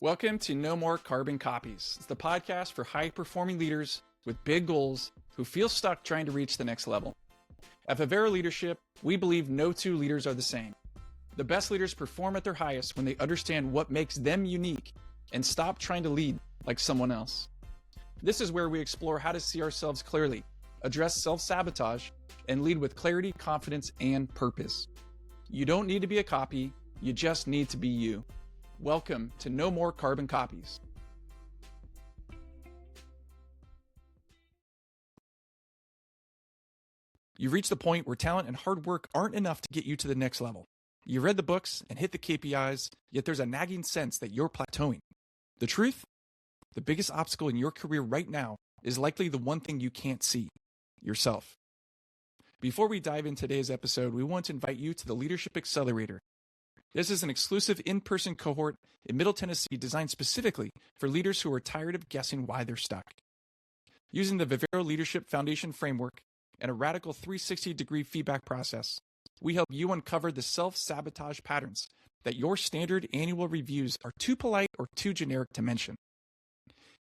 Welcome to No More Carbon Copies. It's the podcast for high-performing leaders with big goals who feel stuck trying to reach the next level. At Vivero Leadership, we believe no two leaders are the same. The best leaders perform at their highest when they understand what makes them unique and stop trying to lead like someone else. This is where we explore how to see ourselves clearly, address self-sabotage, and lead with clarity, confidence, and purpose. You don't need to be a copy, you just need to be you. Welcome to No More Carbon Copies. You've reached the point where talent and hard work aren't enough to get you to the next level. You read the books and hit the KPIs, yet there's a nagging sense that you're plateauing. The truth? The biggest obstacle in your career right now is likely the one thing you can't see: yourself. Before we dive into today's episode, we want to invite you to the Leadership Accelerator. This is an exclusive in-person cohort in Middle Tennessee designed specifically for leaders who are tired of guessing why they're stuck. Using the Vivero Leadership Foundation framework and a radical 360-degree feedback process, we help you uncover the self-sabotage patterns that your standard annual reviews are too polite or too generic to mention.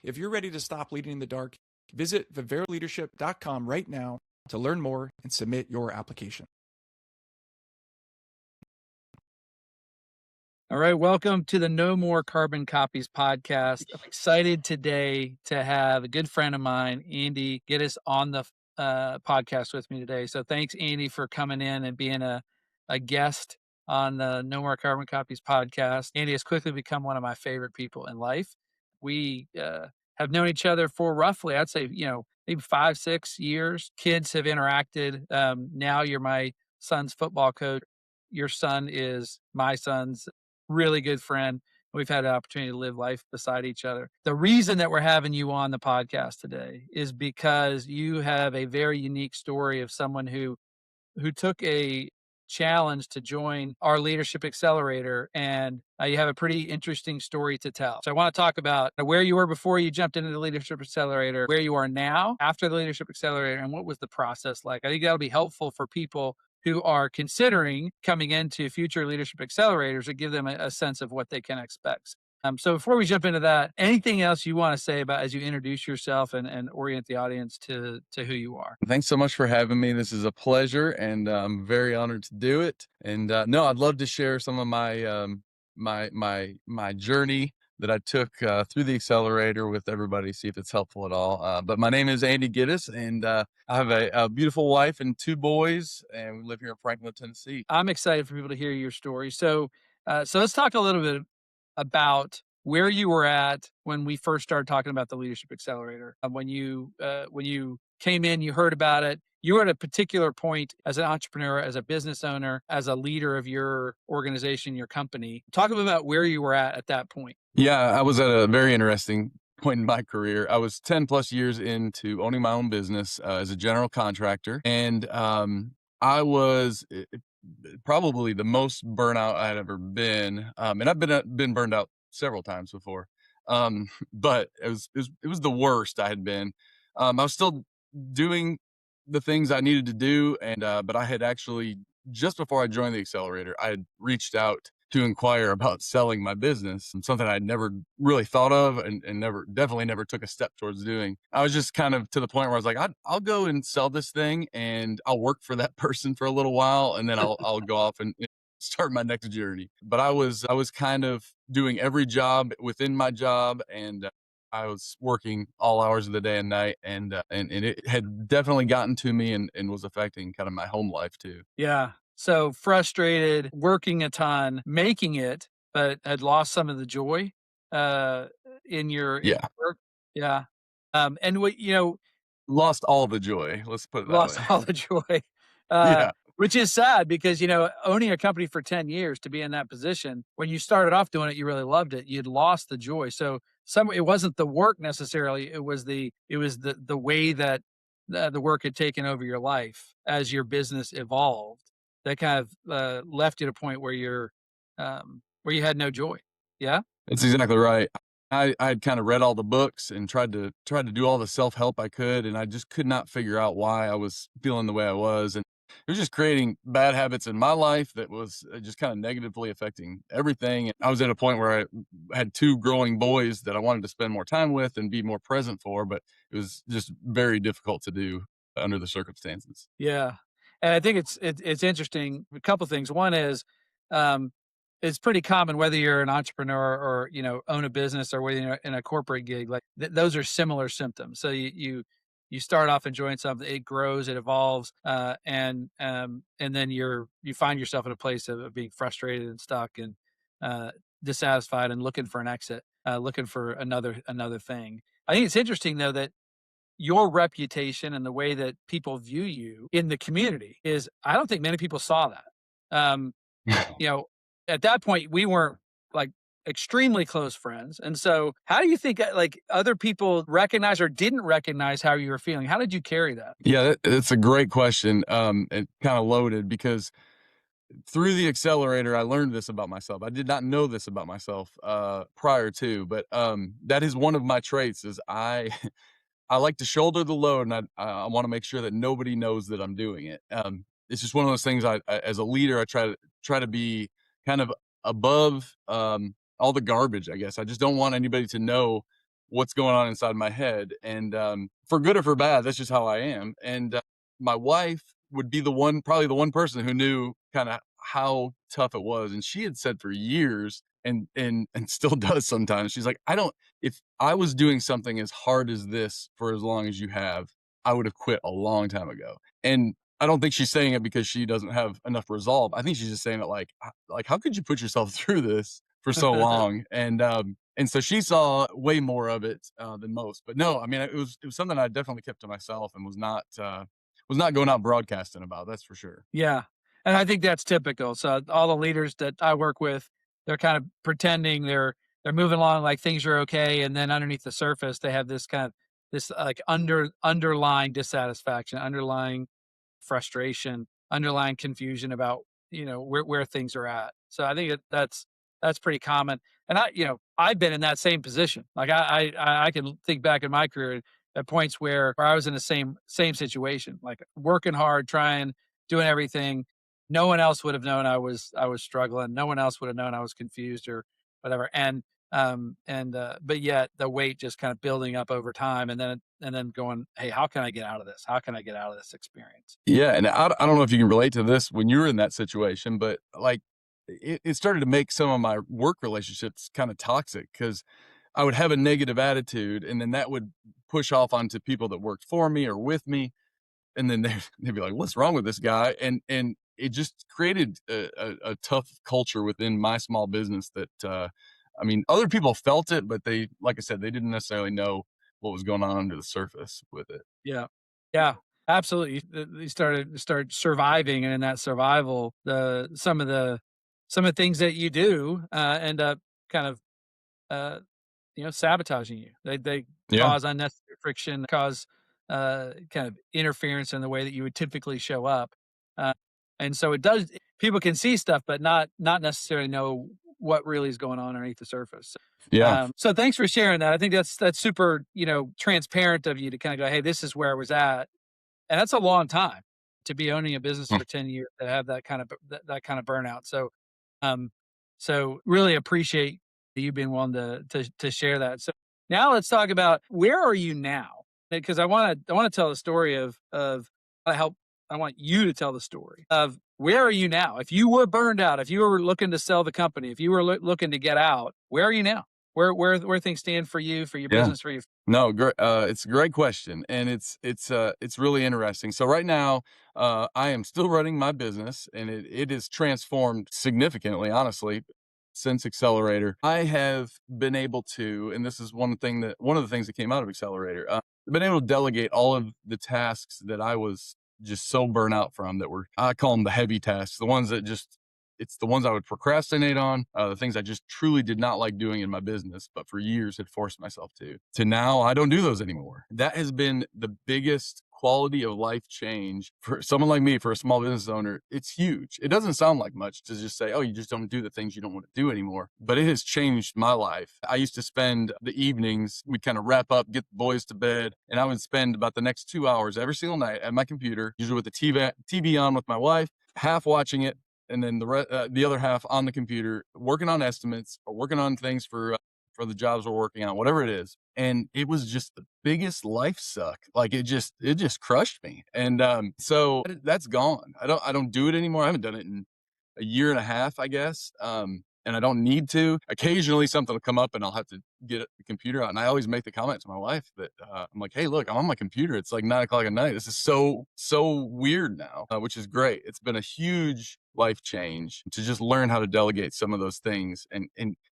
If you're ready to stop leading in the dark, visit viveroleadership.com right now to learn more and submit your application. All right, welcome to the No More Carbon Copies podcast. I'm excited today to have a good friend of mine, Andy Gittus, on the podcast with me today. So thanks, Andy, for coming in and being a guest on the No More Carbon Copies podcast. Andy has quickly become one of my favorite people in life. We have known each other for roughly, I'd say, maybe 5-6 years. Kids have interacted. Now you're my son's football coach. Your son is my son's really good friend. We've had an opportunity to live life beside each other. The reason that we're having you on the podcast today is because you have a very unique story of someone who took a challenge to join our Leadership Accelerator, and you have a pretty interesting story to tell. So I want to talk about where you were before you jumped into the Leadership Accelerator, where you are now after the Leadership Accelerator, and what was the process like. I think that'll be helpful for people who are considering coming into future Leadership Accelerators to give them a sense of what they can expect. So before we jump into that, anything else you want to say about as you introduce yourself and orient the audience to who you are? Thanks so much for having me. This is a pleasure, and I'm very honored to do it. And no, I'd love to share some of my my journey that I took through the accelerator with everybody, see if it's helpful at all. But my name is Andy Gittus, and I have a beautiful wife and 2 boys, and we live here in Franklin, Tennessee. I'm excited for people to hear your story. So let's talk a little bit about where you were at when we first started talking about the Leadership Accelerator. When you came in, you heard about it. You were at a particular point as an entrepreneur, as a business owner, as a leader of your organization, your company. Talk about where you were at that point. Yeah, I was at a very interesting point in my career. I was 10 plus years into owning my own business as a general contractor. And I was probably the most burnout I had ever been. And I've been burned out several times before. But it was the worst I had been. I was still doing the things I needed to do. And but I had actually, just before I joined the accelerator, I had reached out to inquire about selling my business, something I'd never really thought of and definitely never took a step towards doing. I was just kind of to the point where I was like, I'll go and sell this thing and I'll work for that person for a little while, and then I'll go off and start my next journey. But I was kind of doing every job within my job, and I was working all hours of the day and night, and it had definitely gotten to me and was affecting kind of my home life too. Yeah. So frustrated, working a ton, making it, but had lost some of the joy in your work. Yeah. And what, Lost all the joy. Let's put it that way. Lost all the joy. Yeah. Which is sad because, owning a company for 10 years to be in that position, when you started off doing it, you really loved it. You'd lost the joy. So it wasn't the work necessarily. It was the way that the work had taken over your life as your business evolved. That kind of left you at a point where you had no joy. Yeah, that's exactly right. I had kind of read all the books and tried to do all the self-help I could, and I just could not figure out why I was feeling the way I was. And It was just creating bad habits in my life that was just kind of negatively affecting everything. I was at a point where I had 2 growing boys that I wanted to spend more time with and be more present for, but it was just very difficult to do under the circumstances. Yeah, and I think it's interesting. A couple things. One is, um, it's pretty common whether you're an entrepreneur or own a business or whether you're in a corporate gig. Like those are similar symptoms. So you start off enjoying something, it grows, it evolves, and then you find yourself in a place of being frustrated and stuck and uh, dissatisfied and looking for an exit, looking for another thing. I think it's interesting though that your reputation and the way that people view you in the community is I don't think many people saw that. Um, you know, at that point we weren't like extremely close friends. And so how do you think like other people recognize or didn't recognize how you were feeling? How did you carry that? Yeah, that's a great question. And kind of loaded because through the accelerator, I learned this about myself. I did not know this about myself prior to, but that is one of my traits is I like to shoulder the load, and I want to make sure that nobody knows that I'm doing it. It's just one of those things. As a leader, I try to be kind of above all the garbage. I guess I just don't want anybody to know what's going on inside my head, and for good or for bad, that's just how I am. And my wife would be probably the one person who knew kind of how tough it was, and she had said for years, and still does sometimes. She's like, I don't if I was doing something as hard as this for as long as you have, I would have quit a long time ago. And I don't think she's saying it because she doesn't have enough resolve. I think she's just saying it like how could you put yourself through this for so long? And so she saw way more of it than most. But no, I mean it was something I definitely kept to myself and was not going out broadcasting about. That's for sure. Yeah. And I think that's typical. So all the leaders that I work with, they're kind of pretending they're moving along like things are okay, and then underneath the surface, they have this like underlying dissatisfaction, underlying frustration, underlying confusion about where things are at. So I think that's pretty common. And I've been in that same position. Like I can think back in my career at points where I was in the same situation, like working hard, trying, doing everything. No one else would have known I was struggling. No one else would have known I was confused or whatever. But yet the weight just kind of building up over time, and then going, hey, how can I get out of this? How can I get out of this experience? Yeah, and I don't know if you can relate to this when you were in that situation, but like it started to make some of my work relationships kind of toxic because I would have a negative attitude, and then that would push off onto people that worked for me or with me, and then they'd be like, "What's wrong with this guy?" And it just created a tough culture within my small business that I mean, other people felt it, but they, like I said, they didn't necessarily know what was going on under the surface with it. Yeah. Yeah, absolutely. You start surviving, and in that survival, some of the things that you do end up kind of uh, sabotaging you. They Yeah. cause unnecessary friction, cause kind of interference in the way that you would typically show up, uh, and so it does. People can see stuff, but not necessarily know what really is going on underneath the surface. Yeah. So thanks for sharing that. I think that's super transparent of you to kind of go, hey, this is where I was at, and that's a long time to be owning a business Mm. for 10 years to have that kind of burnout. Um, so really appreciate you being willing to share that. So now let's talk about where are you now? Because I want to tell the story of I help I want you to tell the story of where are you now? If you were burned out, if you were looking to sell the company, if you were looking to get out, where are you now? Where things stand for you, for your Yeah. business, for your No, great. It's a great question, and it's really interesting. So right now, I am still running my business, and it has transformed significantly, honestly, since Accelerator. I have been able to, and this is one of the things that came out of Accelerator. I've been able to delegate all of the tasks that I was just so burnt out from that were I call them the heavy tasks, the ones that just it's the ones I would procrastinate on, the things I just truly did not like doing in my business, but for years had forced myself to now I don't do those anymore. That has been the biggest quality of life change for someone like me, for a small business owner, it's huge. It doesn't sound like much to just say, oh, you just don't do the things you don't want to do anymore. But it has changed my life. I used to spend the evenings, we'd kind of wrap up, get the boys to bed, and I would spend about the next 2 hours every single night at my computer, usually with the TV on with my wife, half watching it, and then the other half on the computer, working on estimates or working on things for the jobs we're working on, whatever it is. And it was just the biggest life suck. Like it just crushed me. And so that's gone. I don't do it anymore. I haven't done it in a year and a half, I guess. And I don't need to. Occasionally something will come up and I'll have to get the computer out. And I always make the comment to my wife that I'm like, hey, look, I'm on my computer. It's like 9 o'clock at night. This is so weird now, which is great. It's been a huge life change to just learn how to delegate some of those things and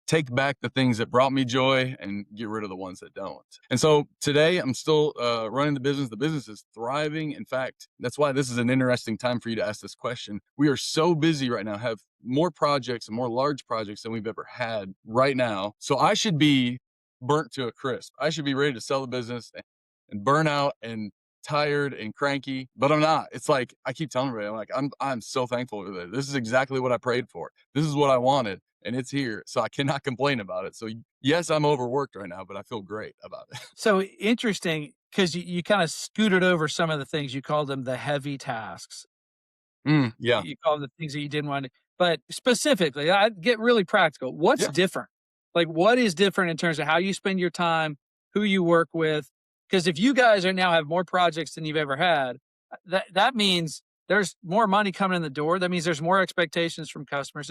take back the things that brought me joy and get rid of the ones that don't. And so today I'm still running the business. The business is thriving. In fact, that's why this is an interesting time for you to ask this question. We are so busy right now, have more projects and more large projects than we've ever had right now. So I should be burnt to a crisp. I should be ready to sell the business and burn out and tired and cranky, but I'm not. It's like, I keep telling everybody, I'm so thankful for this. This is exactly what I prayed for. This is what I wanted. And it's here. So I cannot complain about it. So yes, I'm overworked right now, but I feel great about it. So interesting, because you kind of scooted over some of the things. You called them the heavy tasks. Yeah. You call them the things that you didn't want to, but specifically, I get really practical. What's different? Like, what is different in terms of how you spend your time, who you work with? Because if you guys now have more projects than you've ever had, that means there's more money coming in the door. That means there's more expectations from customers.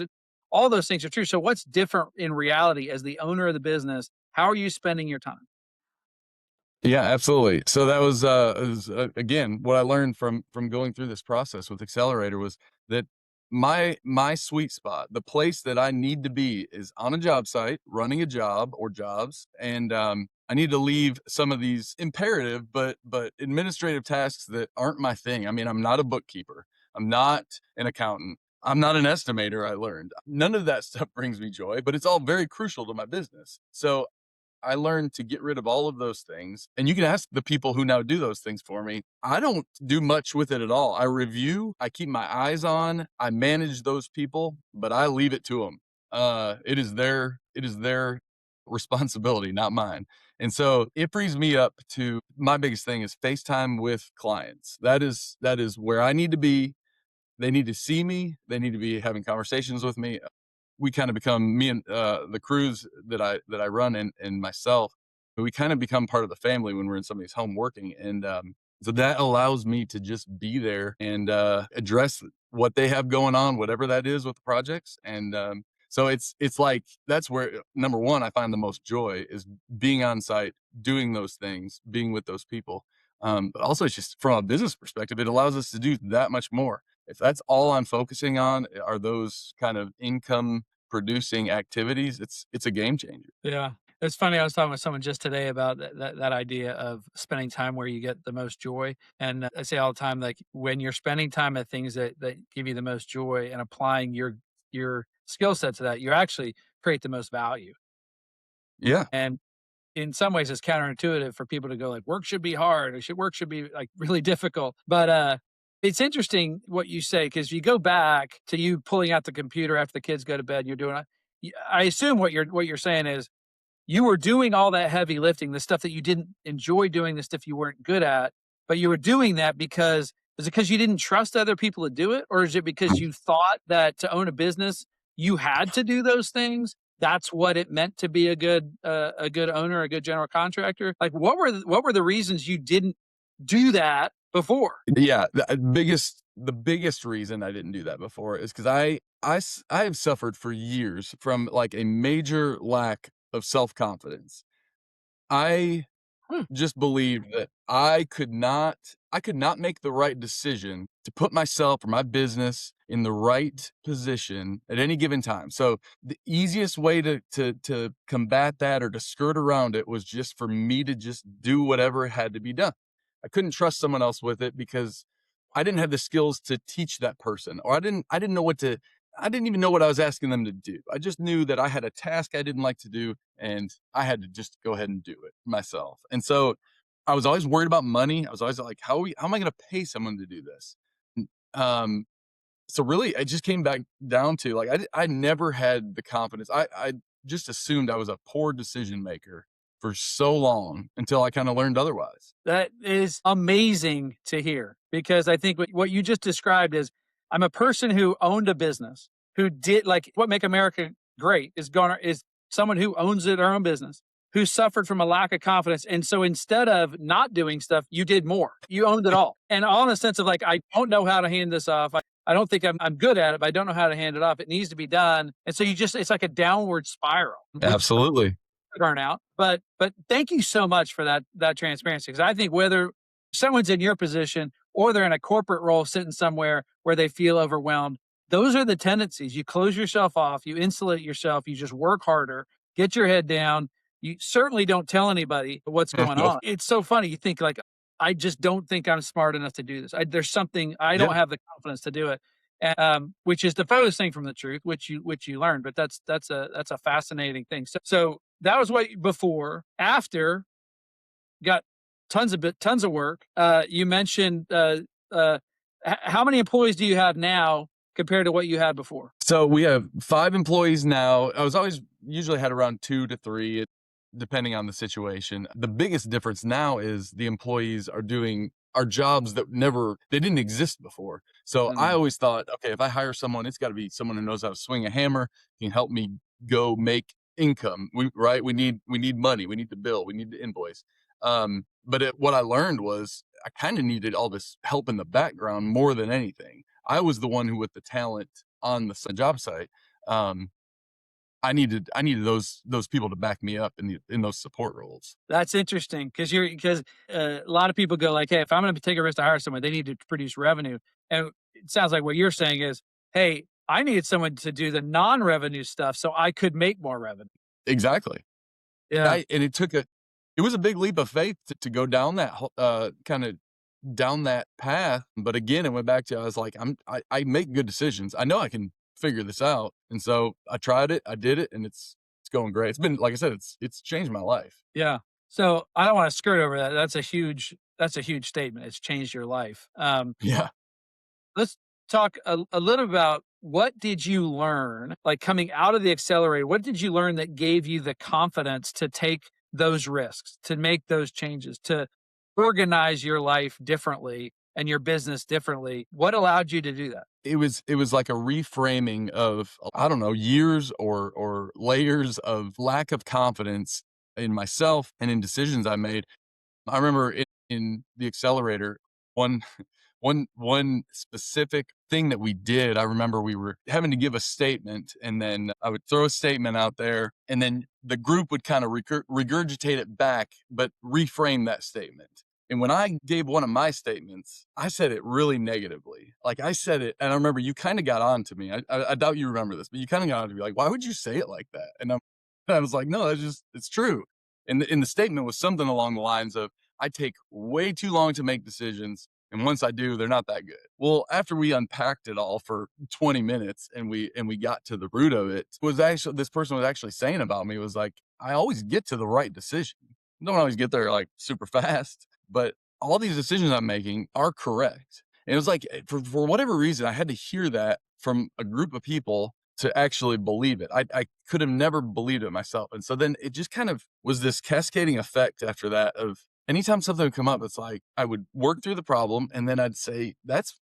All those things are true. So what's different in reality as the owner of the business? How are you spending your time? Yeah, absolutely. So that was, again, what I learned from going through this process with Accelerator was that my sweet spot, the place that I need to be, is on a job site, running a job or jobs, and I need to leave some of these imperative but administrative tasks that aren't my thing. I mean, I'm not a bookkeeper. I'm not an accountant. I'm not an estimator, I learned. None of that stuff brings me joy, but it's all very crucial to my business. So I learned to get rid of all of those things. And you can ask the people who now do those things for me. I don't do much with it at all. I review, I keep my eyes on, I manage those people, but I leave it to them. It is their responsibility, not mine. And so it frees me up to, my biggest thing is FaceTime with clients. That is where I need to be. They need to see me. They need to be having conversations with me. We kind of become, me and the crews that I run and myself, we kind of become part of the family when we're in somebody's home working. And so that allows me to just be there and address what they have going on, whatever that is with the projects. And so it's like, that's where, number one, I find the most joy is being on site, doing those things, being with those people. But also, it's just from a business perspective, it allows us to do that much more. If that's all I'm focusing on are those kind of income producing activities, it's a game changer. Yeah. It's funny. I was talking with someone just today about that idea of spending time where you get the most joy. And I say all the time, like, when you're spending time at things that give you the most joy and applying your skill set to that, you actually create the most value. Yeah. And in some ways, it's counterintuitive for people to go like, work should be hard, work should be like really difficult. But it's interesting what you say, because you go back to you pulling out the computer after the kids go to bed. You're doing. I assume what you're saying is you were doing all that heavy lifting, the stuff that you didn't enjoy doing, the stuff you weren't good at, but you were doing that because, is it because you didn't trust other people to do it? Or is it because you thought that to own a business, you had to do those things? That's what it meant to be a good owner, a good general contractor. Like, what were the reasons you didn't do that before? Yeah. The biggest reason I didn't do that before is because I have suffered for years from like a major lack of self-confidence. I just believed that I could not make the right decision to put myself or my business in the right position at any given time. So the easiest way to combat that or to skirt around it was just for me to just do whatever had to be done. I couldn't trust someone else with it because I didn't have the skills to teach that person, or I didn't even know what I was asking them to do. I just knew that I had a task I didn't like to do and I had to just go ahead and do it myself. And so I was always worried about money. I was always like, how am I going to pay someone to do this? Um, so really it just came back down to like, I never had the confidence. I just assumed I was a poor decision maker for so long until I kind of learned otherwise. That is amazing to hear, because I think what you just described is, I'm a person who owned a business, who did like what make America great is someone who owns their own business, who suffered from a lack of confidence. And so instead of not doing stuff, you did more. You owned it all. And all in a sense of like, I don't know how to hand this off. I don't think I'm good at it, but I don't know how to hand it off. It needs to be done. And so it's like a downward spiral, which Absolutely. burnout. But thank you so much for that transparency, because I think whether someone's in your position or they're in a corporate role sitting somewhere where they feel overwhelmed, those are the tendencies. You close yourself off, you insulate yourself, you just work harder, get your head down. You certainly don't tell anybody what's going on. It's so funny. You think like, I just don't think I'm smart enough to do this. There's something I don't have the confidence to do it. Which is the furthest thing from the truth, which you learned. But that's a fascinating thing. So that was what before. After, got tons of work. You mentioned how many employees do you have now compared to what you had before? So we have 5 employees now. I was always usually had around 2 to 3, depending on the situation. The biggest difference now is the employees are doing our jobs that they didn't exist before. So I always thought, okay, if I hire someone, it's got to be someone who knows how to swing a hammer, can help me go make income. We need money, we need to bill, we need to invoice. But what I learned was I kind of needed all this help in the background more than anything. I was the one who, with the talent on the job site, I needed those people to back me up in those support roles. That's interesting, because a lot of people go like, hey, if I'm going to take a risk to hire someone, they need to produce revenue. And it sounds like what you're saying is, hey, I needed someone to do the non-revenue stuff so I could make more revenue. Exactly. Yeah. And it was a big leap of faith to go down that kind of down that path. But again, it went back to, I was like, I make good decisions. I know I can figure this out. And so I tried it, I did it, and it's going great. It's been, like I said, it's changed my life. Yeah. So I don't want to skirt over that. That's a huge statement. It's changed your life. Yeah. Let's talk a little about, what did you learn, like coming out of the accelerator? What did you learn that gave you the confidence to take those risks, to make those changes, to organize your life differently and your business differently? What allowed you to do that? It was like a reframing of, I don't know, years or layers of lack of confidence in myself and in decisions I made. I remember in the accelerator, one specific thing that we did, I remember we were having to give a statement, and then I would throw a statement out there, and then the group would kind of regurgitate it back, but reframe that statement. And when I gave one of my statements, I said it really negatively. Like, I said it, and I remember you kind of got on to me. I doubt you remember this, but you kind of got on to me like, why would you say it like that? And I was like, no, it's true. And the statement was something along the lines of, I take way too long to make decisions, and once I do, they're not that good. Well, after we unpacked it all for 20 minutes and we got to the root of it, this person was actually saying about me was like, I always get to the right decision. I don't always get there like super fast, but all these decisions I'm making are correct. And it was like, for whatever reason, I had to hear that from a group of people to actually believe it. I could have never believed it myself. And so then it just kind of was this cascading effect after that of, anytime something would come up, it's like I would work through the problem, and then I'd say, this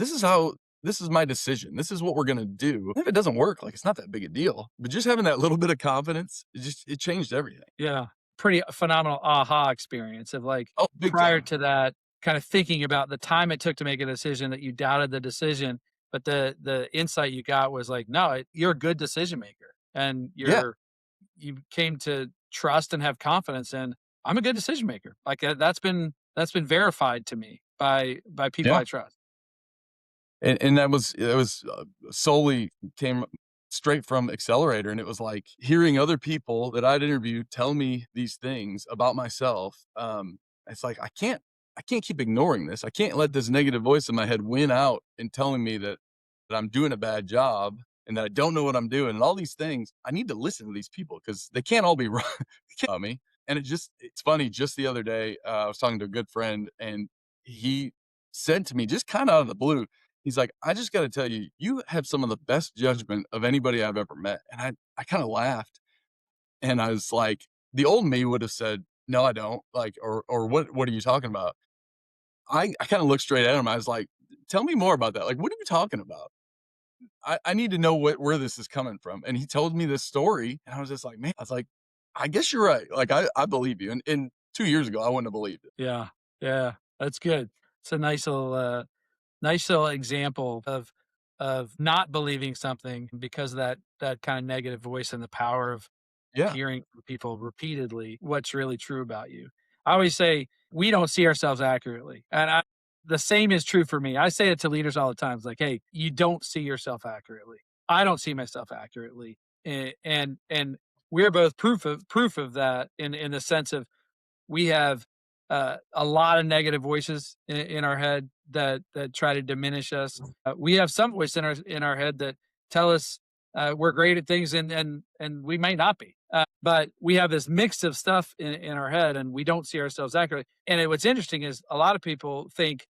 is my decision. This is what we're going to do. And if it doesn't work, like, it's not that big a deal. But just having that little bit of confidence, it changed everything. Yeah. Pretty phenomenal aha experience of like, prior to that, kind of thinking about the time it took to make a decision, that you doubted the decision, but the insight you got was like, no, you're a good decision maker, and you came to trust and have confidence in, I'm a good decision maker. Like, that's been verified to me by people I trust. And it was solely came straight from Accelerator. And it was like hearing other people that I'd interviewed tell me these things about myself. It's like, I can't keep ignoring this. I can't let this negative voice in my head win out and telling me that I'm doing a bad job and that I don't know what I'm doing and all these things. I need to listen to these people, because they can't all be wrong about me. And it's funny, just the other day, I was talking to a good friend, and he said to me, just kind of out of the blue, he's like, I just got to tell you, you have some of the best judgment of anybody I've ever met. And I kind of laughed, and I was like, the old me would have said, no, I don't, like, or what are you talking about? I kind of looked straight at him. I was like, tell me more about that. Like, what are you talking about? I need to know where this is coming from. And he told me this story, and I was just like, man, I was like, I guess you're right. Like, I believe you. And 2 years ago, I wouldn't have believed it. Yeah. Yeah. That's good. It's a nice little example of not believing something because of that kind of negative voice and the power of Yeah. hearing from people repeatedly what's really true about you. I always say we don't see ourselves accurately. The same is true for me. I say it to leaders all the time. It's like, hey, you don't see yourself accurately. I don't see myself accurately. And we're both proof of that in the sense of we have a lot of negative voices in our head that try to diminish us. We have some voice in our head that tell us we're great at things, and we may not be. But we have this mix of stuff in our head, and we don't see ourselves accurately. And what's interesting is a lot of people think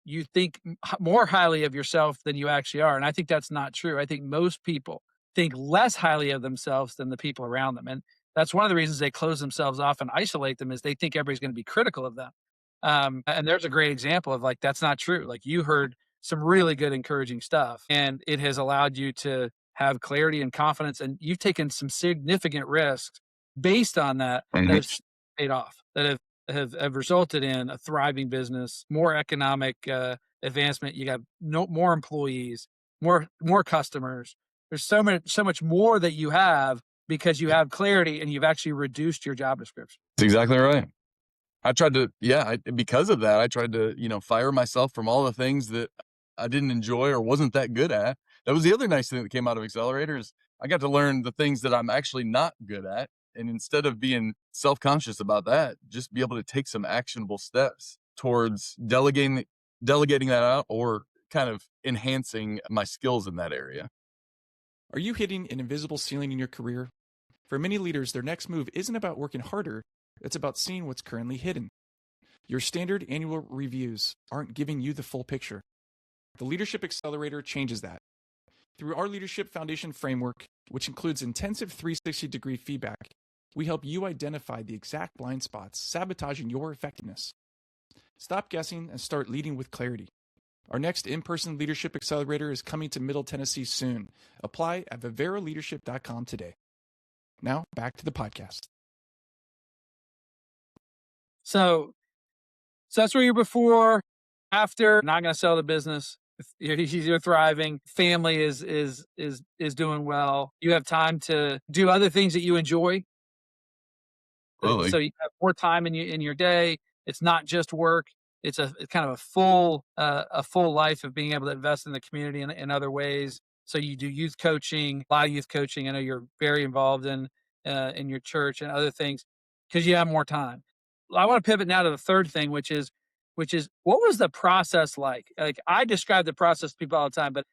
you think more highly of yourself than you actually are, and I think that's not true. I think most people think less highly of themselves than the people around them, and that's one of the reasons they close themselves off and isolate them is they think everybody's going to be critical of them. And there's a great example of like, that's not true. Like you heard some really good encouraging stuff and it has allowed you to have clarity and confidence. And you've taken some significant risks based on that that have paid off, that have resulted in a thriving business, more economic advancement. You got more employees, more customers. There's so much more that you have because you have clarity and you've actually reduced your job description. That's exactly right. I tried to, because of that, I tried to, fire myself from all the things that I didn't enjoy or wasn't that good at. That was the other nice thing that came out of Accelerator is I got to learn the things that I'm actually not good at. And instead of being self-conscious about that, just be able to take some actionable steps towards delegating that out or kind of enhancing my skills in that area. Are you hitting an invisible ceiling in your career? For many leaders, their next move isn't about working harder, it's about seeing what's currently hidden. Your standard annual reviews aren't giving you the full picture. The Leadership Accelerator changes that. Through our Leadership Foundation framework, which includes intensive 360-degree feedback, we help you identify the exact blind spots sabotaging your effectiveness. Stop guessing and start leading with clarity. Our next in-person Leadership Accelerator is coming to Middle Tennessee soon. Apply at viveraleadership.com today. Now, back to the podcast. So that's where you're before, after, not going to sell the business. You're thriving. Family is doing well. You have time to do other things that you enjoy. Really? So you have more time in your day. It's not just work. It's kind of a full life of being able to invest in the community in other ways. So you do youth coaching, a lot of youth coaching. I know you're very involved in your church and other things because you have more time. I want to pivot now to the third thing, which is what was the process like? Like I describe the process to people all the time, but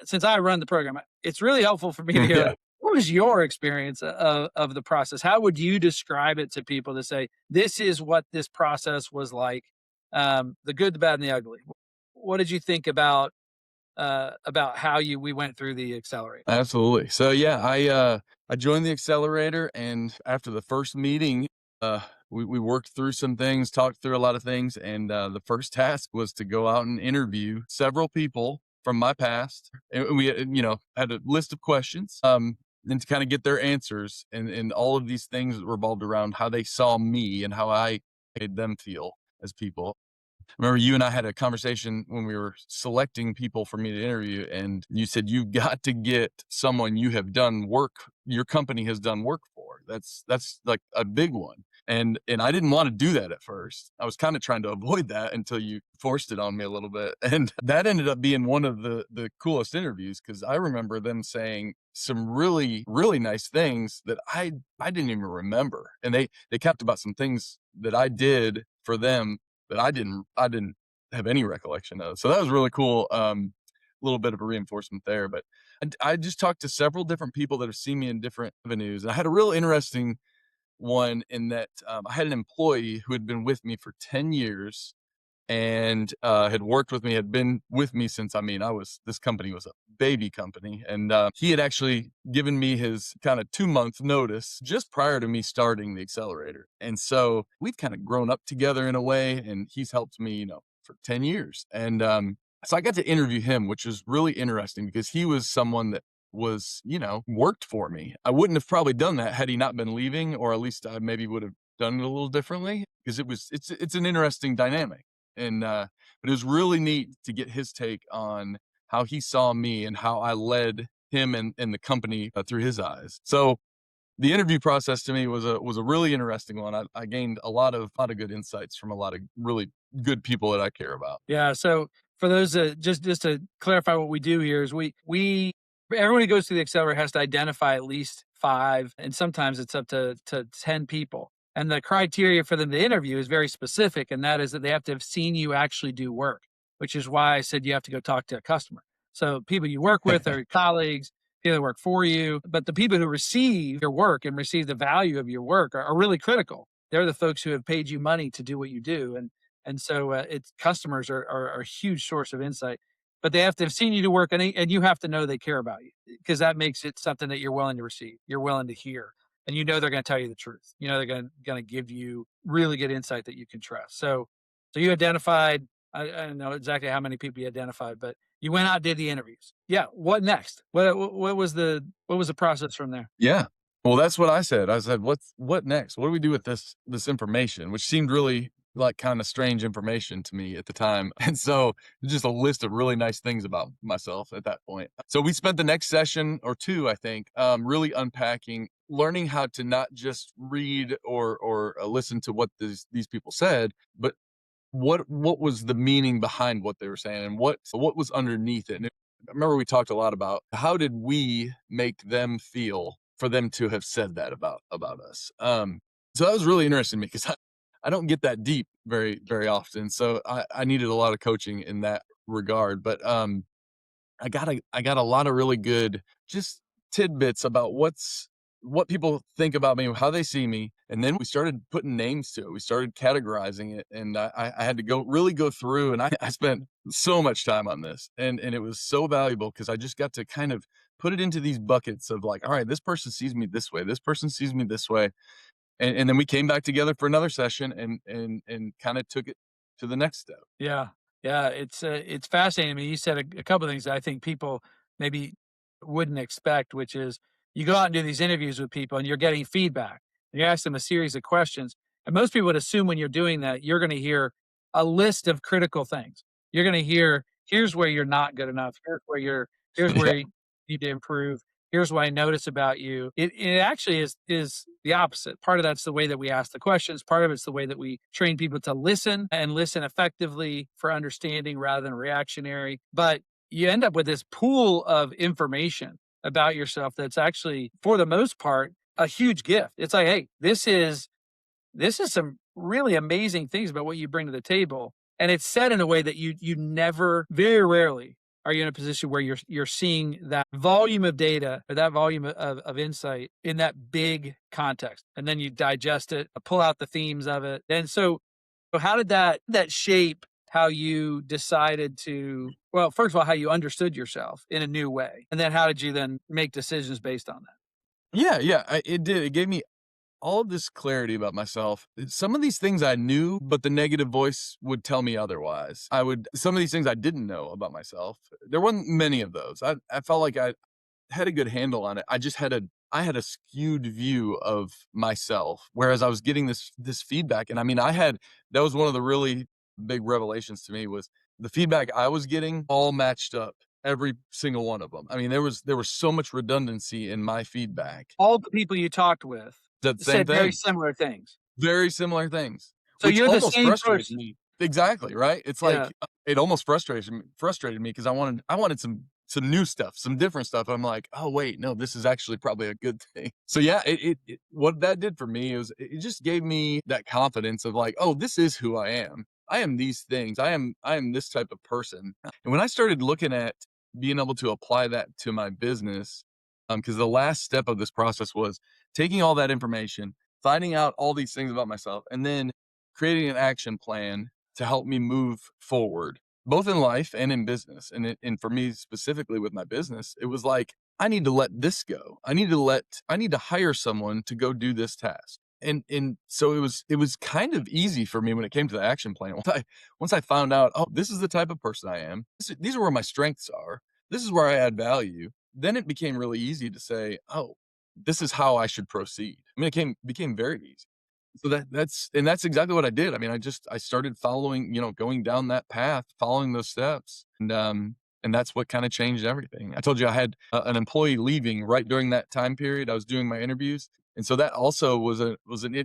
since I run the program, it's really helpful for me to hear. What was your experience of the process? How would you describe it to people to say, this is what this process was like? The good, the bad, and the ugly. What did you think about how we went through the accelerator? Absolutely. So I joined the accelerator, and after the first meeting, we worked through some things, talked through a lot of things, and the first task was to go out and interview several people from my past, and we had a list of questions, and to kind of get their answers, and all of these things revolved around how they saw me and how I made them feel as people. Remember, you and I had a conversation when we were selecting people for me to interview, and you said you've got to get someone your company has done work for. That's like a big one. And I didn't want to do that at first. I was kind of trying to avoid that until you forced it on me a little bit. And that ended up being one of the coolest interviews, because I remember them saying some really, really nice things that I didn't even remember. And they talked about some things that I did for them that I didn't have any recollection of. So that was really cool. A little bit of a reinforcement there, but I just talked to several different people that have seen me in different avenues. And I had a real interesting one in that I had an employee who had been with me for 10 years and had worked with me, had been with me since, this company was a baby company. And he had actually given me his kind of 2-month notice just prior to me starting the accelerator. And so we've kind of grown up together in a way, and he's helped me, for 10 years. And so I got to interview him, which was really interesting because he was someone that was, worked for me. I wouldn't have probably done that had he not been leaving, or at least I maybe would have done it a little differently, because it's an interesting dynamic. And but it was really neat to get his take on how he saw me and how I led him and the company through his eyes. So the interview process to me was a really interesting one. I gained a lot of good insights from a lot of really good people that I care about. Yeah. So for those just to clarify what we do here is we everyone who goes through the accelerator has to identify at least 5, and sometimes it's up to 10 people. And the criteria for them to interview is very specific, and that is that they have to have seen you actually do work, which is why I said you have to go talk to a customer. So people you work with are your colleagues, people that work for you, but the people who receive your work and receive the value of your work are really critical. They're the folks who have paid you money to do what you do. And so it's customers are a huge source of insight, but they have to have seen you do work, and you have to know they care about you, because that makes it something that you're willing to receive, you're willing to hear. And they're going to tell you the truth. They're going to give you really good insight that you can trust. So you identified, I don't know exactly how many people you identified, but you went out and did the interviews. Yeah. What next? What was the process from there? Yeah. Well, that's what I said. I said, what next? What do we do with this information? Which seemed really like kind of strange information to me at the time. And so just a list of really nice things about myself at that point. So we spent the next session or 2, I think, really unpacking, learning how to not just read or listen to what these people said, but what was the meaning behind what they were saying, and what was underneath it. And I remember we talked a lot about how did we make them feel for them to have said that about us. So that was really interesting to me, because I don't get that deep very, very often. So I needed a lot of coaching in that regard. But I got a lot of really good just tidbits about what people think about me, how they see me. And then we started putting names to it. We started categorizing it. And I had to go through, and I spent so much time on this, and it was so valuable, because I just got to kind of put it into these buckets of like, all right, this person sees me this way, this person sees me this way. And then we came back together for another session and kind of took it to the next step. Yeah. Yeah. It's fascinating. I mean, you said a couple of things that I think people maybe wouldn't expect, which is you go out and do these interviews with people and you're getting feedback. You ask them a series of questions. And most people would assume when you're doing that, you're going to hear a list of critical things. You're going to hear, here's where you're not good enough. Here's where Yeah. you need to improve. Here's what I notice about you. It actually is the opposite. Part of that's the way that we ask the questions. Part of it's the way that we train people to listen, and listen effectively for understanding rather than reactionary. But you end up with this pool of information about yourself that's actually, for the most part, a huge gift. It's like, hey, this is some really amazing things about what you bring to the table. And it's said in a way that you never, very rarely are you in a position where you're seeing that volume of data or that volume of insight in that big context. And then you digest it, pull out the themes of it. And so how did that shape how you decided to, well, first of all, how you understood yourself in a new way? And then how did you then make decisions based on that? Yeah. It did. It gave me all of this clarity about myself. Some of these things I knew, but the negative voice would tell me otherwise. Some of these things I didn't know about myself. There weren't many of those. I felt like I had a good handle on it. I had a skewed view of myself, whereas I was getting this feedback. And I mean, that was one of the really big revelations to me, was the feedback I was getting all matched up, every single one of them. I mean, there was so much redundancy in my feedback. All the people you talked with That same said very thing. similar things. Very similar things, So which you're the almost same frustrated person. me. Exactly, right? It's Yeah. like, it almost frustrated me, because I wanted some new stuff, some different stuff. I'm like, "Oh, wait, no, this is actually probably a good thing." So yeah, it what that did for me is it just gave me that confidence of like, "Oh, this is who I am. I am these things. I am this type of person." And when I started looking at being able to apply that to my business, because the last step of this process was taking all that information finding out all these things about myself, and then creating an action plan to help me move forward, both in life and in business. And for me specifically with my business, it was like, I need to let this go. I need to hire someone to go do this task. And so it was kind of easy for me when it came to the action plan. Once I found out, oh, this is the type of person I am. These are where my strengths are. This is where I add value. Then it became really easy to say, oh, this is how I should proceed. I mean, it became very easy. So that's exactly what I did. I mean, I started following, going down that path, following those steps. And that's what kind of changed everything. I told you I had an employee leaving right during that time period. I was doing my interviews. And so that also was a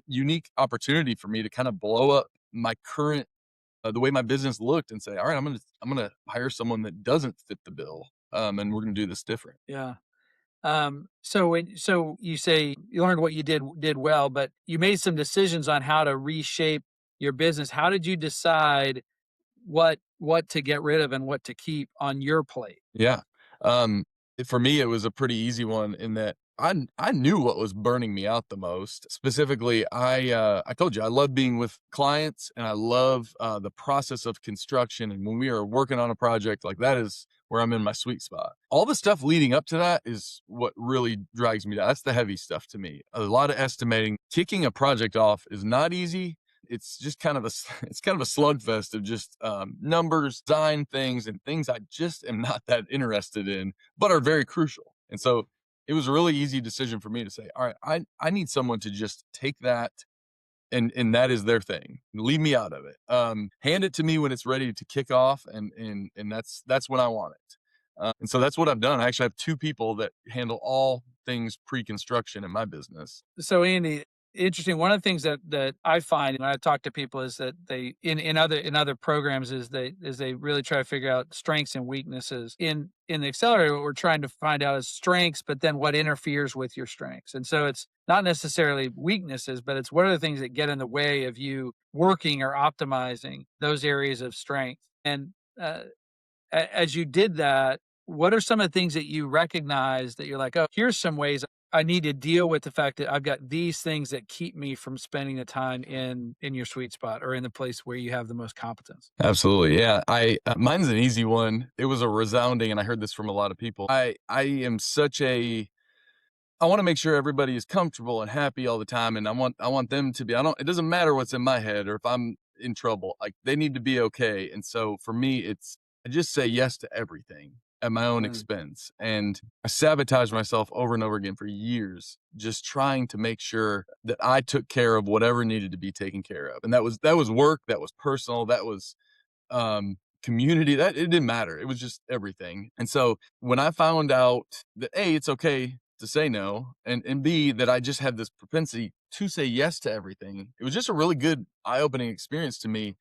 unique opportunity for me to kind of blow up my current the way my business looked and say, all right, I'm gonna hire someone that doesn't fit the bill, and we're gonna do this different. Yeah. So you say you learned what you did well, but you made some decisions on how to reshape your business. How did you decide what to get rid of and what to keep on your plate? Yeah. For me, it was a pretty easy one in that I knew what was burning me out the most. Specifically, I told you I love being with clients and I love the process of construction. And when we are working on a project, like that is where I'm in my sweet spot. All the stuff leading up to that is what really drags me down. That's the heavy stuff to me. A lot of estimating. Kicking a project off is not easy. It's just kind of it's kind of a slugfest of just numbers, design things, and things I just am not that interested in, but are very crucial. And so it was a really easy decision for me to say, all right, I need someone to just take that, and that is their thing. Leave me out of it. Hand it to me when it's ready to kick off, and that's when I want it. And so that's what I've done. I actually have two people that handle all things pre-construction in my business. So Andy, interesting. One of the things that I find when I talk to people is that they in other programs is they really try to figure out strengths and weaknesses. In the accelerator, what we're trying to find out is strengths, but then what interferes with your strengths. And so it's not necessarily weaknesses, but it's what are the things that get in the way of you working or optimizing those areas of strength. And as you did that, what are some of the things that you recognize that you're like, oh, here's some ways I need to deal with the fact that I've got these things that keep me from spending the time in your sweet spot or in the place where you have the most competence? Absolutely. Yeah. Mine's an easy one. It was a resounding, and I heard this from a lot of people. I want to make sure everybody is comfortable and happy all the time. And I want them to be, it doesn't matter what's in my head or if I'm in trouble, like they need to be okay. And so for me, I just say yes to everything at my own expense. And I sabotaged myself over and over again for years, just trying to make sure that I took care of whatever needed to be taken care of. And that was work, that was personal, that was community, that it didn't matter. It was just everything. And so when I found out that A, it's okay to say no, and B, that I just have this propensity to say yes to everything, it was just a really good eye-opening experience to me.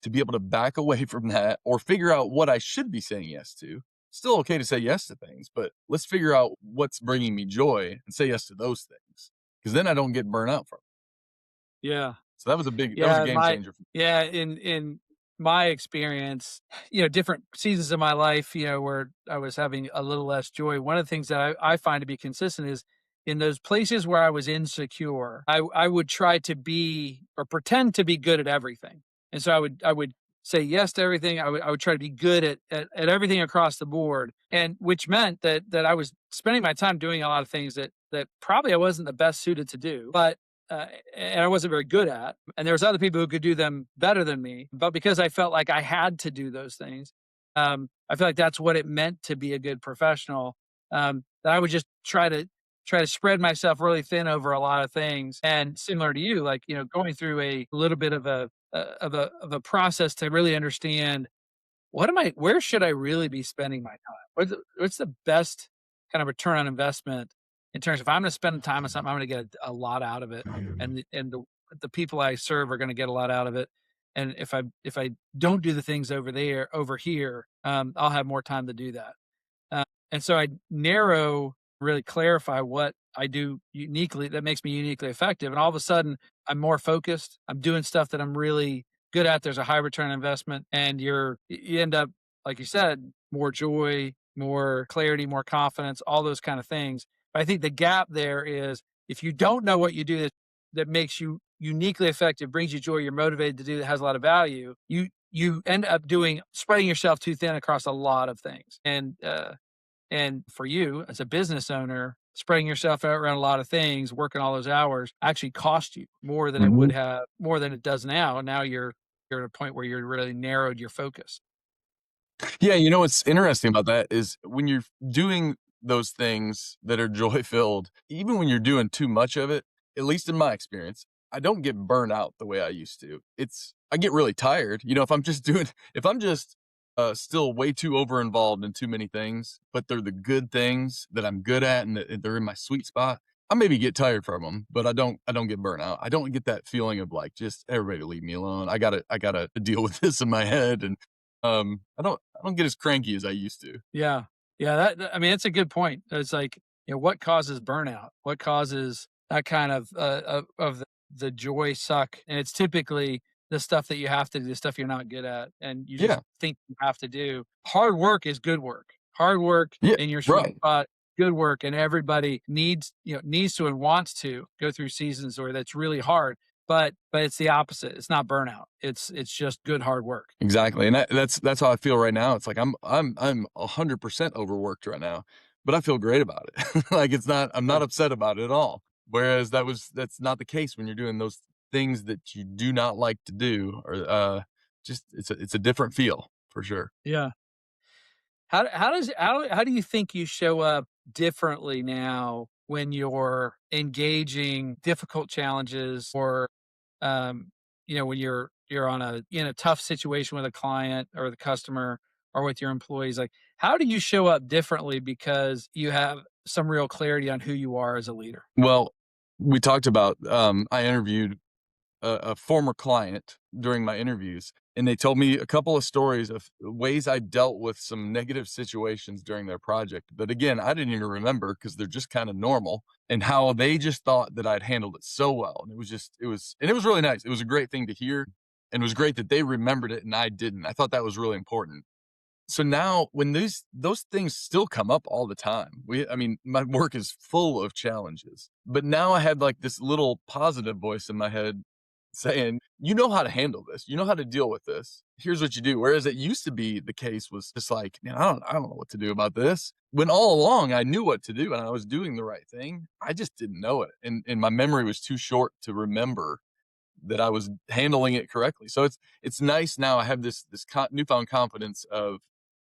To be able to back away from that or figure out what I should be saying yes to. Still okay to say yes to things, but let's figure out what's bringing me joy and say yes to those things, because then I don't get burnt out from it. Yeah. So that was a game changer for me. Yeah, in my experience, different seasons of my life, where I was having a little less joy. One of the things that I find to be consistent is in those places where I was insecure, I would try to be or pretend to be good at everything. And so I would say yes to everything. I would try to be good at everything across the board, and which meant that I was spending my time doing a lot of things that probably I wasn't the best suited to do, but and I wasn't very good at. And there was other people who could do them better than me, but because I felt like I had to do those things, I feel like that's what it meant to be a good professional. That I would just try to spread myself really thin over a lot of things. And similar to you, like going through a little bit of a process to really understand where should I really be spending my time? What's the best kind of return on investment in terms of if I'm going to spend time on something, I'm going to get a lot out of it. And the people I serve are going to get a lot out of it. And if I don't do the things over here, I'll have more time to do that. And so I really clarify what I do uniquely that makes me uniquely effective. And all of a sudden I'm more focused. I'm doing stuff that I'm really good at. There's a high return on investment, and you end up, like you said, more joy, more clarity, more confidence, all those kind of things. But I think the gap there is if you don't know what you do that makes you uniquely effective, brings you joy, you're motivated to do, that has a lot of value, you end up spreading yourself too thin across a lot of things. And for you as a business owner, spreading yourself out around a lot of things, working all those hours actually cost you more than it would have, more than it does now. Now you're at a point where you're really narrowed your focus. Yeah, you know what's interesting about that is when you're doing those things that are joy filled, even when you're doing too much of it, at least in my experience, I don't get burned out the way I used to. I get really tired. You know, if I'm just still way too over involved in too many things, but they're the good things that I'm good at and that they're in my sweet spot, I maybe get tired from them, but I don't get burnt out. I don't get that feeling of like, just everybody leave me alone. I gotta deal with this in my head. And I don't get as cranky as I used to. Yeah. Yeah. I mean, it's a good point. It's like, what causes burnout? What causes that kind of the joy suck? And it's typically the stuff that you have to do, the stuff you're not good at, and you just Yeah. think you have to do. Hard work is good work. Hard work Yeah. in your sweet Right. spot, good work, and everybody needs to and wants to go through seasons where that's really hard. But it's the opposite. It's not burnout. It's just good hard work. Exactly. And that's how I feel right now. It's like I'm 100% overworked right now, but I feel great about it. Like I'm Yeah. not upset about it at all. Whereas that's not the case when you're doing those things that you do not like to do, or just it's a different feel for sure. Yeah. How do you think you show up differently now when you're engaging difficult challenges, or when you're in a tough situation with a client or the customer or with your employees? Like, how do you show up differently because you have some real clarity on who you are as a leader? Well, we talked about I interviewed a former client during my interviews, and they told me a couple of stories of ways I dealt with some negative situations during their project. But again, I didn't even remember because they're just kind of normal, and how they just thought that I'd handled it so well. And it was really nice. It was a great thing to hear. And it was great that they remembered it and I didn't. I thought that was really important. So now when those things still come up all the time, I mean, my work is full of challenges, but now I had like this little positive voice in my head saying, you know how to handle this. You know how to deal with this. Here's what you do. Whereas it used to be the case was just like, man, I don't know what to do about this. When all along I knew what to do and I was doing the right thing. I just didn't know it. And my memory was too short to remember that I was handling it correctly. So it's nice now. I have this newfound confidence of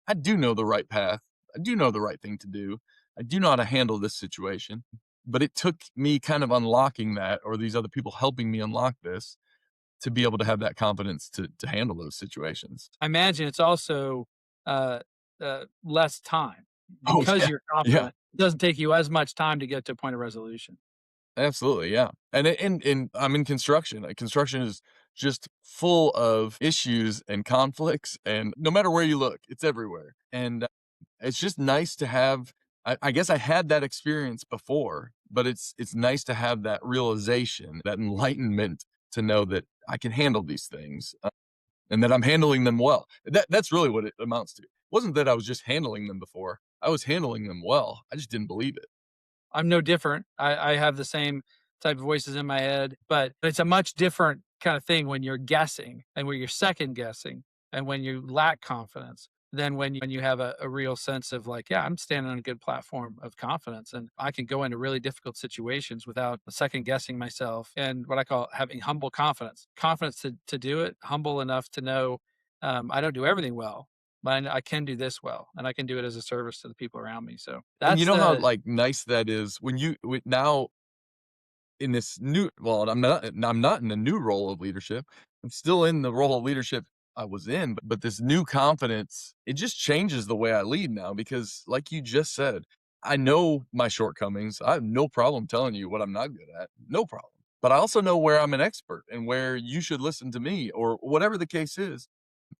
I do know the right path. I do know the right thing to do. I do know how to handle this situation. But it took me kind of unlocking that, or these other people helping me unlock this, to be able to have that confidence to handle those situations. I imagine it's also uh, less time Oh because yeah, you're yeah. confident. It doesn't take you as much time to get to a point of resolution. Absolutely, yeah. And I'm in construction. Construction is just full of issues and conflicts, and no matter where you look, it's everywhere. And it's just nice to have. I guess I had that experience before, but it's nice to have that realization, that enlightenment, to know that I can handle these things, and that I'm handling them well. That's really what it amounts to. It wasn't that I was just handling them before. I was handling them well. I just didn't believe it. I'm no different. I have the same type of voices in my head, but it's a much different kind of thing when you're guessing and when you're second guessing and when you lack confidence than when you have a real sense of like, yeah, I'm standing on a good platform of confidence and I can go into really difficult situations without second guessing myself, and what I call having humble confidence to do it, humble enough to know I don't do everything well, but I can do this well, and I can do it as a service to the people around me. So And you that's know how, the like, nice that is when now in this new well, I'm not in the new role of leadership. I'm still in the role of leadership I was in, but this new confidence, it just changes the way I lead now because like you just said, I know my shortcomings. I have no problem telling you what I'm not good at. No problem. But I also know where I'm an expert and where you should listen to me or whatever the case is.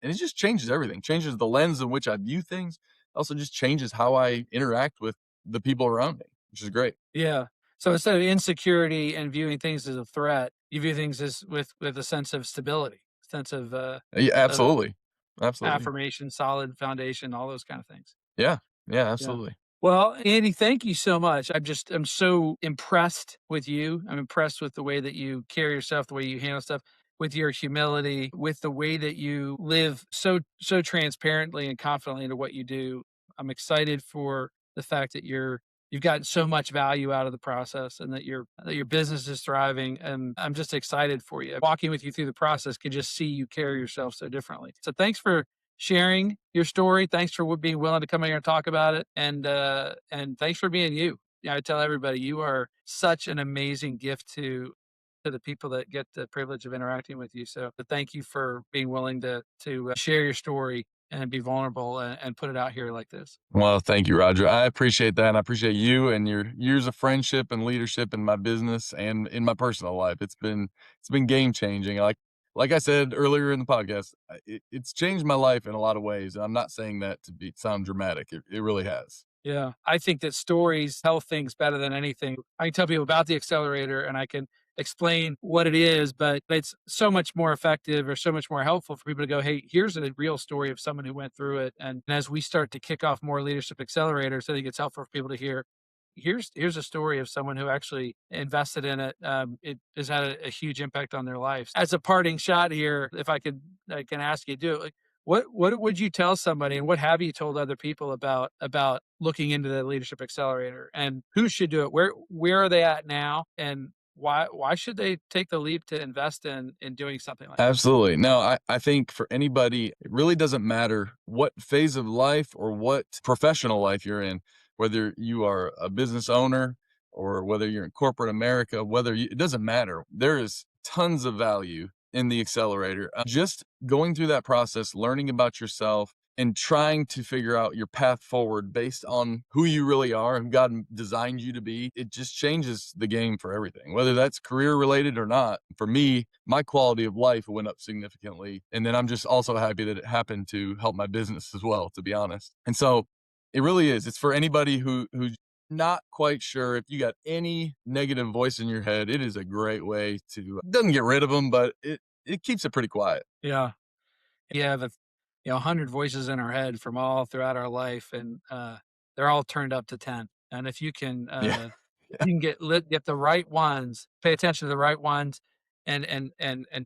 And it just changes everything. Changes the lens in which I view things. Also just changes how I interact with the people around me, which is great. Yeah. So instead of insecurity and viewing things as a threat, you view things as with a sense of stability, sense Yeah, of absolutely. Absolutely. affirmation, solid foundation, all those kind of things. Yeah. Yeah, Yeah. absolutely. Well, Andy, thank you so much. I'm so impressed with you. I'm impressed with the way that you carry yourself, the way you handle stuff, with your humility, with the way that you live so transparently and confidently into what you do. I'm excited for the fact that you've gotten so much value out of the process and that your business is thriving. And I'm just excited for you. Walking with you through the process, could just see you carry yourself so differently. So thanks for sharing your story. Thanks for being willing to come here and talk about it. And thanks for being you. Yeah, I tell everybody you are such an amazing gift to the people that get the privilege of interacting with you. So thank you for being willing to share your story and be vulnerable and put it out here like this. Well, thank you, Roger. I appreciate that. And I appreciate you and your years of friendship and leadership in my business and in my personal life. It's been game changing. Like I said earlier in the podcast, it's changed my life in a lot of ways. And I'm not saying that to sound dramatic. It really has. Yeah. I think that stories tell things better than anything. I can tell people about the accelerator and I can explain what it is, but it's so much more effective or so much more helpful for people to go, hey, here's a real story of someone who went through it. And as we start to kick off more leadership accelerators, I think it's helpful for people to hear, here's a story of someone who actually invested in it. It has had a huge impact on their lives. As a parting shot here, if I can ask you to do it, like, what would you tell somebody, and what have you told other people about looking into the Leadership Accelerator, and who should do it? Where are they at now, and why should they take the leap to invest in doing something like that? Absolutely. No, I think for anybody, it really doesn't matter what phase of life or what professional life you're in, whether you are a business owner or whether you're in corporate America, it doesn't matter. There is tons of value in the accelerator. Just going through that process, learning about yourself, and trying to figure out your path forward based on who you really are and God designed you to be, it just changes the game for everything, whether that's career related or not. For me, my quality of life went up significantly. And then I'm just also happy that it happened to help my business as well, to be honest. And so it really is. It's for anybody who's not quite sure. If you got any negative voice in your head, it is a great way to, doesn't get rid of them, but it keeps it pretty quiet. Yeah. You have 100 voices in our head from all throughout our life, and they're all turned up to 10. And if you can, Yeah. you can get the right ones, pay attention to the right ones, and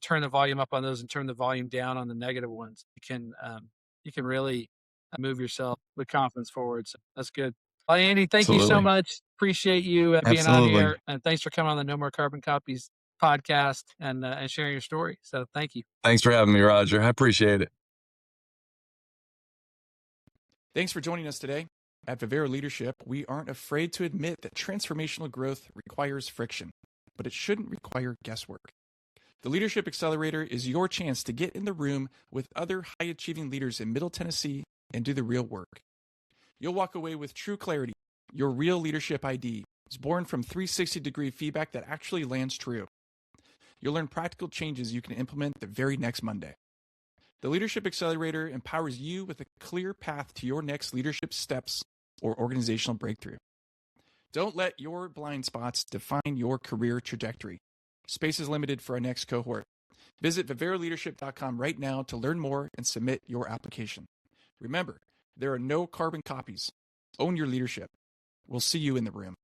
turn the volume up on those, and turn the volume down on the negative ones. You can really move yourself with confidence forward. So that's good. Well, Andy, thank you so Absolutely. much. Appreciate you being on Absolutely. here, and thanks for coming on the No More Carbon Copies podcast and sharing your story. So thank you. Thanks for having me, Roger. I appreciate it. Thanks for joining us today. At Vivero Leadership, we aren't afraid to admit that transformational growth requires friction, but it shouldn't require guesswork. The Leadership Accelerator is your chance to get in the room with other high-achieving leaders in Middle Tennessee and do the real work. You'll walk away with true clarity. Your real leadership ID is born from 360-degree feedback that actually lands true. You'll learn practical changes you can implement the very next Monday. The Leadership Accelerator empowers you with a clear path to your next leadership steps or organizational breakthrough. Don't let your blind spots define your career trajectory. Space is limited for our next cohort. Visit viveroleadership.com right now to learn more and submit your application. Remember, there are no carbon copies. Own your leadership. We'll see you in the room.